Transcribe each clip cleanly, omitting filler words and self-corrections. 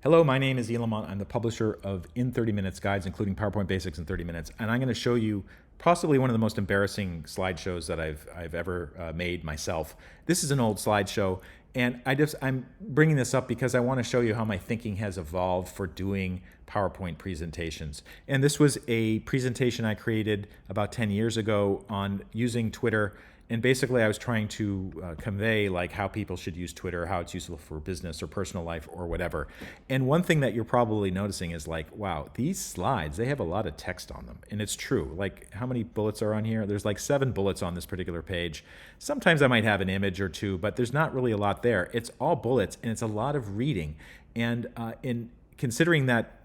Hello, my name is Ian Lamont. I'm the publisher of In 30 Minutes Guides, including PowerPoint Basics in 30 Minutes. And I'm going to show you possibly one of the most embarrassing slideshows that I've ever made myself. This is an old slideshow, and I'm bringing this up because I want to show you how my thinking has evolved for doing PowerPoint presentations. And this was a presentation I created about 10 years ago on using Twitter. And basically, I was trying to convey like how people should use Twitter, how it's useful for business or personal life or whatever. And one thing that you're probably noticing is like, wow, these slides, they have a lot of text on them. And it's true. Like, how many bullets are on here? There's like 7 bullets on this particular page. Sometimes I might have an image or two, but there's not really a lot there. It's all bullets, and it's a lot of reading. And in considering that,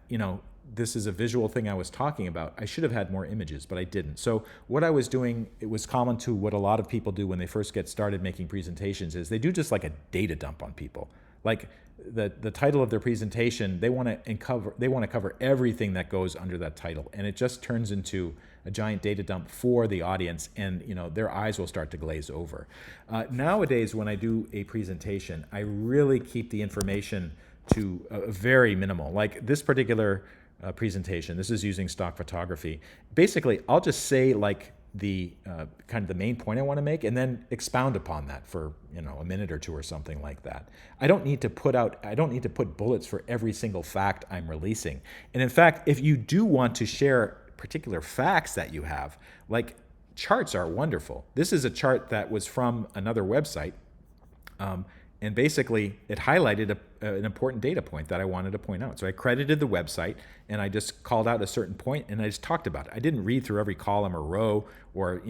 this is a visual thing I was talking about, I should have had more images, but I didn't. So what I was doing, it was common to what a lot of people do when they first get started making presentations, is they do just like a data dump on people. Like the title of their presentation, they want to cover everything that goes under that title, and it just turns into a giant data dump for the audience, and their eyes will start to glaze over. Nowadays, when I do a presentation, I really keep the information to very minimal. Like this particular presentation, this is using stock photography. Basically, I'll just say like the kind of the main point I want to make, and then expound upon that for a minute or two or something like that. I don't need to put bullets for every single fact I'm releasing. And in fact, if you do want to share particular facts that you have, like charts are wonderful. This is a chart that was from another website. And basically, it highlighted an important data point that I wanted to point out. So I credited the website, and I just called out a certain point, and I just talked about it. I didn't read through every column or row or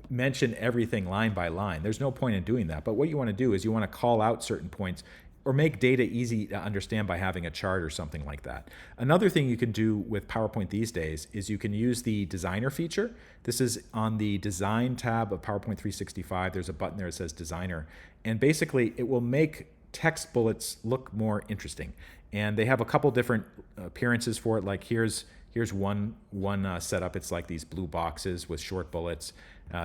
mention everything line by line. There's no point in doing that. But what you want to do is you want to call out certain points or make data easy to understand by having a chart or something like that. Another thing you can do with PowerPoint these days is you can use the designer feature. This is on the design tab of PowerPoint 365. There's a button there that says designer. And basically it will make text bullets look more interesting. And they have a couple different appearances for it. Like here's one setup. It's like these blue boxes with short bullets.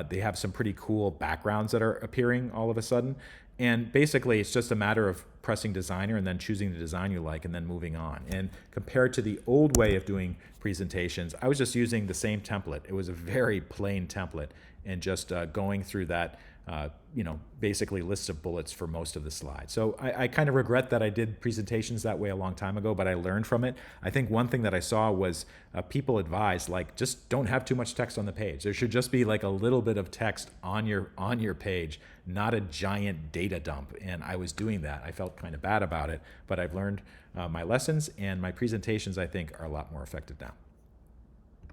They have some pretty cool backgrounds that are appearing all of a sudden. And basically, it's just a matter of pressing designer and then choosing the design you like and then moving on. And compared to the old way of doing presentations, I was just using the same template. It was a very plain template and just going through that, basically lists of bullets for most of the slides. So I kind of regret that I did presentations that way a long time ago, but I learned from it. I think one thing that I saw was people advise, like, just don't have too much text on the page. There should just be like a little bit of text on your page, not a giant data dump. And I was doing that. I felt kind of bad about it, but I've learned my lessons, and my presentations, I think, are a lot more effective now.